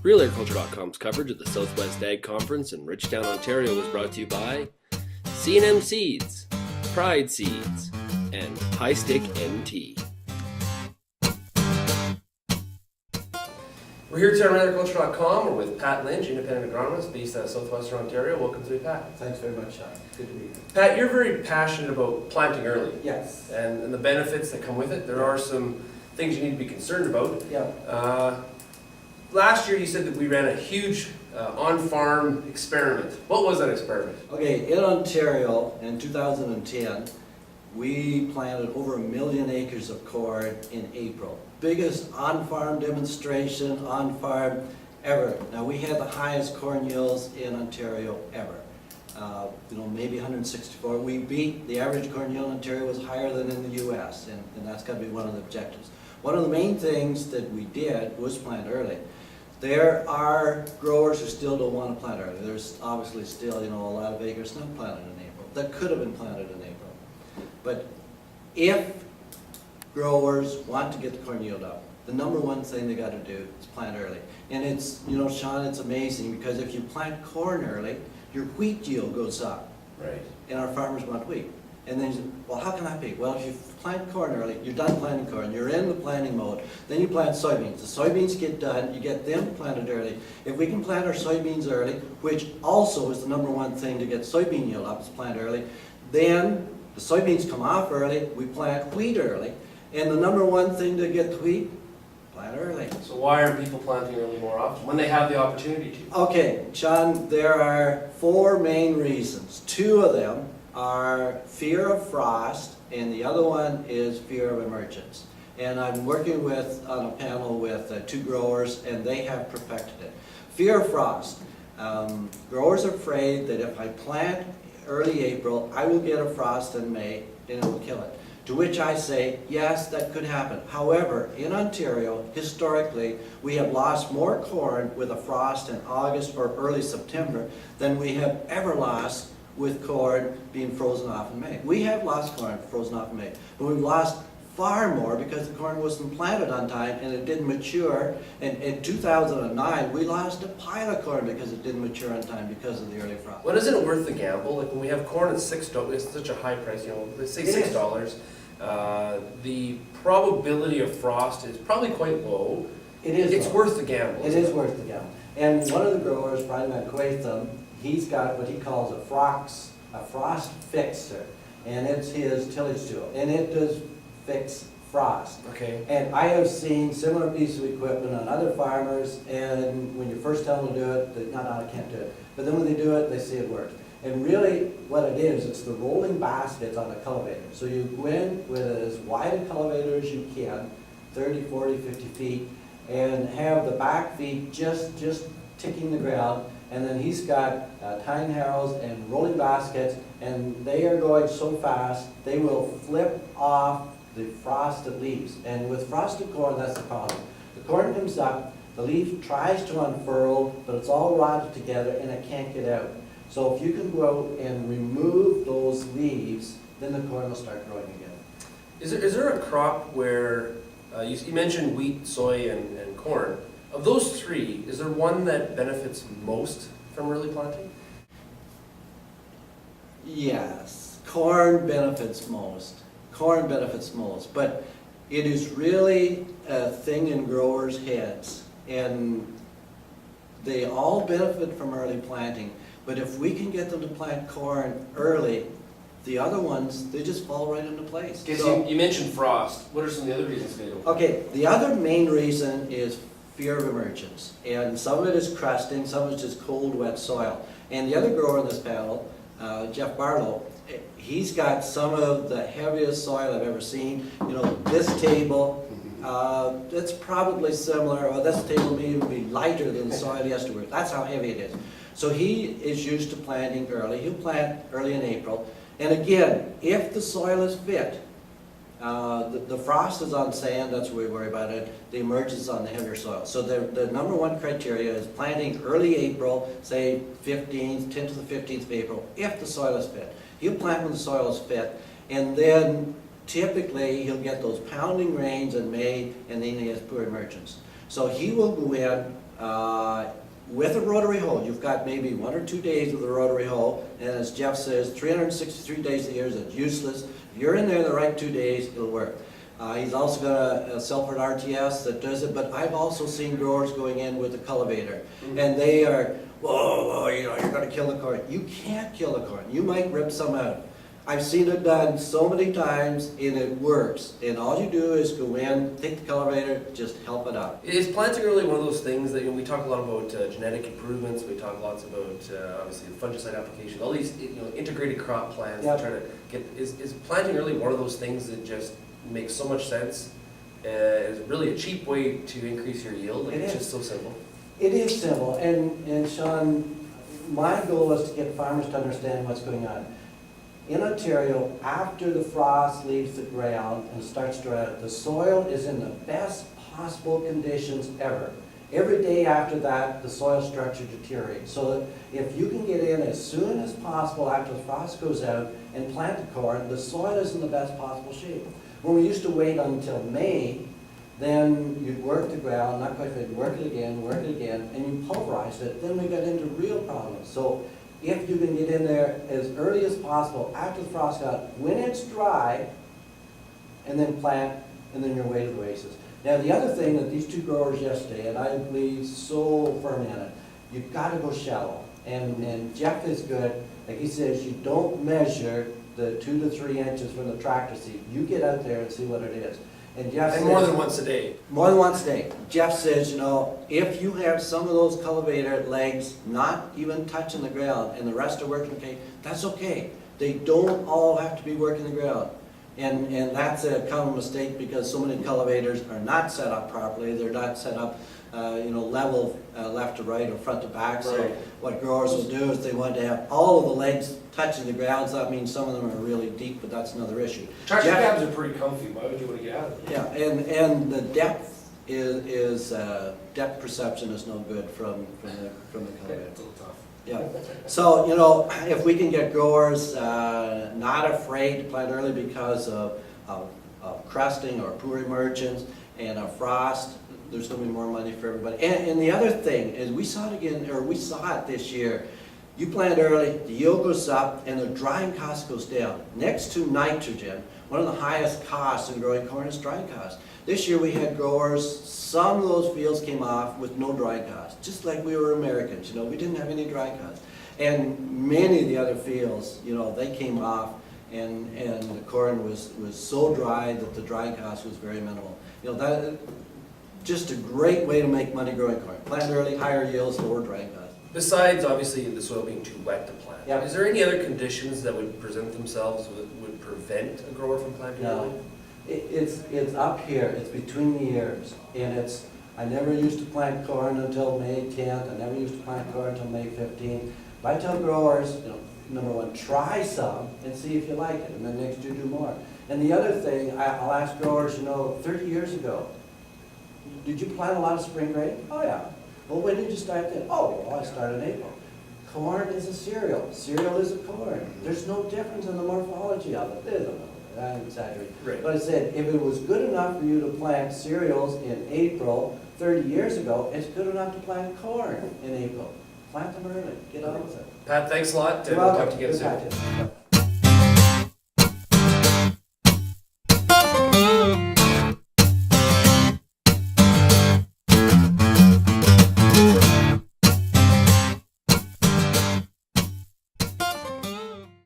RealAgriculture.com's coverage of the Southwest Ag Conference in Richtown, Ontario was brought to you by C&M Seeds, Pride Seeds, and High Stick NT. We're here today on RealAgriculture.com. We're with Pat Lynch, independent agronomist based out of Southwestern Ontario. Welcome to Pat. Thanks very much, Sean. Good to be here. Pat, you're very passionate about planting early. Yes. And the benefits that come with it. There are some things you need to be concerned about. Yeah. Last year you said that we ran a huge on-farm experiment. What was that experiment? Okay, in Ontario in 2010, we planted over 1 million acres of corn in April. Biggest on-farm demonstration, on-farm ever. Now we had the highest corn yields in Ontario ever. Maybe 164. We beat the average corn yield in Ontario was higher than in the US, and that's got to be one of the objectives. One of the main things that we did was plant early. There are growers who still don't want to plant early. There's obviously still, a lot of acres not planted in April that could have been planted in April. But if growers want to get the corn yield up, the number one thing they got to do is plant early. And it's, Sean, it's amazing because if you plant corn early, your wheat yield goes up. Right. And our farmers want wheat. And then you say, well, how can that be? Well, if you plant corn early, you're done planting corn, you're in the planting mode, then you plant soybeans. The soybeans get done, you get them planted early. If we can plant our soybeans early, which also is the number one thing to get soybean yield up, is plant early, then the soybeans come off early, we plant wheat early, and the number one thing to get the wheat, plant early. So why are people planting early more often when they have the opportunity to? Okay, John, there are 4 main reasons. 2 of them are fear of frost, and the other one is fear of emergence. And I'm working on a panel with 2 growers, and they have perfected it. Fear of frost. Growers are afraid that if I plant early April, I will get a frost in May, and it will kill it. To which I say, yes, that could happen. However, in Ontario, historically, we have lost more corn with a frost in August or early September than we have ever lost with corn being frozen off in May. We have lost corn frozen off in May, but we've lost far more because the corn wasn't planted on time and it didn't mature. And in 2009, we lost a pile of corn because it didn't mature on time because of the early frost. Well, isn't it worth the gamble? Like when we have corn at $6, it's such a high price, let's say $6, the probability of frost is probably quite low. It is. It's worth the gamble. It is worth the gamble. And one of the growers, Brian McQuaitham, he's got what he calls a frost fixer, and it's his tillage tool, and it does fix frost. Okay. And I have seen similar pieces of equipment on other farmers, and when you first tell them to do it, they I can't do it. But then when they do it, they see it works. And really what it is, it's the rolling baskets on a cultivator. So you go in with as wide a cultivator as you can, 30, 40, 50 feet, and have the back feet just ticking the ground. And then he's got tine harrows and rolling baskets, and they are going so fast, they will flip off the frosted leaves. And with frosted corn, that's the problem. The corn comes up, the leaf tries to unfurl, but it's all rotted together and it can't get out. So if you can go out and remove those leaves, then the corn will start growing again. Is there a crop where, you mentioned wheat, soy, and corn. Of those 3, is there one that benefits most from early planting? Yes, corn benefits most. Corn benefits most, but it is really a thing in growers' heads, and they all benefit from early planting. But if we can get them to plant corn early, the other ones, they just fall right into place. Okay, so you mentioned frost. What are some of the other reasons they don't? Okay, the other main reason is fear of emergence. And some of it is crusting, some of it is just cold, wet soil. And the other grower in this panel, Jeff Barlow, he's got some of the heaviest soil I've ever seen. This table, it's probably similar, or this table may even be lighter than the soil he has to work. That's how heavy it is. So he is used to planting early. He'll plant early in April. And again, if the soil is fit, the frost is on sand, that's what we worry about it. The emergence is on the heavier soil. So the number one criteria is planting early April, say 10th to the 15th of April, if the soil is fit. He'll plant when the soil is fit, and then typically he'll get those pounding rains in May, and then he has poor emergence. So he will go in with a rotary hoe. You've got maybe 1 or 2 days with a rotary hoe, and as Jeff says, 363 days a year is it's you're in there the right 2 days, it'll work. He's also got a Selford RTS that does it, but I've also seen growers going in with a cultivator, and they are, whoa, you know, you're going to kill the corn. You can't kill the corn. You might rip some out. I've seen it done so many times, and it works. And all you do is go in, take the cultivator, just help it out. Is planting early one of those things that, you know, we talk a lot about genetic improvements, we talk lots about obviously the fungicide application, all these, you know, integrated crop plans. Yep. Trying to get, is planting early one of those things that just makes so much sense? It's really a cheap way to increase your yield. Like, it's just so simple. It is simple, and Sean, my goal is to get farmers to understand what's going on. In Ontario, after the frost leaves the ground and starts to rot, the soil is in the best possible conditions ever. Every day after that, the soil structure deteriorates. So that if you can get in as soon as possible after the frost goes out and plant the corn, the soil is in the best possible shape. When we used to wait until May, then you'd work the ground, not quite fit, work it again, and you pulverized it, then we got into real problems. So if you can get in there as early as possible after the frost got, when it's dry, and then plant, and then you're away to the races. Now the other thing that these two growers yesterday, and I believe so firm in it, you've got to go shallow. And Jeff is good, like he says, you don't measure the 2 to 3 inches from the tractor seat. You get out there and see what it is. And Jeff says, more than once a day. More than once a day. Jeff says, you know, if you have some of those cultivator legs not even touching the ground and the rest are working okay, that's okay. They don't all have to be working the ground. And that's a common mistake because so many cultivators are not set up properly. They're not set up, you know, level left to right or front to back. So what growers will do is they want to have all of the legs touching the ground. So that means some of them are really deep, but that's another issue. Tractor cabs are pretty comfy. Why would you want to get out of them? Yeah, and the depth is depth perception is no good from the cultivator. It's a little tough. Yeah, so, you know, if we can get growers not afraid to plant early because of crusting or poor emergence and a frost, there's going to be more money for everybody. And the other thing is we saw it this year. You plant early, the yield goes up, and the drying cost goes down. Next to nitrogen, one of the highest costs in growing corn is drying costs. This year we had growers, some of those fields came off with no drying costs, just like we were Americans, you know, we didn't have any drying costs. And many of the other fields, you know, they came off and the corn was so dry that the drying cost was very minimal. You know, that just a great way to make money growing corn. Plant early, higher yields, lower drying costs. Besides, obviously, the soil being too wet to plant, Yep. is there any other conditions that would present themselves that would prevent a grower from planting early? No, it's up here, it's between the ears, and I never used to plant corn until May 10th, I never used to plant corn until May 15th. But I tell growers, you know, number one, try some and see if you like it, and then next year do more. And the other thing, I'll ask growers, you know, 30 years ago, did you plant a lot of spring grain? Oh yeah. Well, when did you start then? Oh, well, I started in April. Corn is a cereal. Cereal is a corn. There's no difference in the morphology of it. There's a little bit. I'm exaggerating. Right. But I said, if it was good enough for you to plant cereals in April 30 years ago, it's good enough to plant corn in April. Plant them early. Get on with it. Pat, thanks a lot. You're We'll welcome. talk to you again Good soon. practice.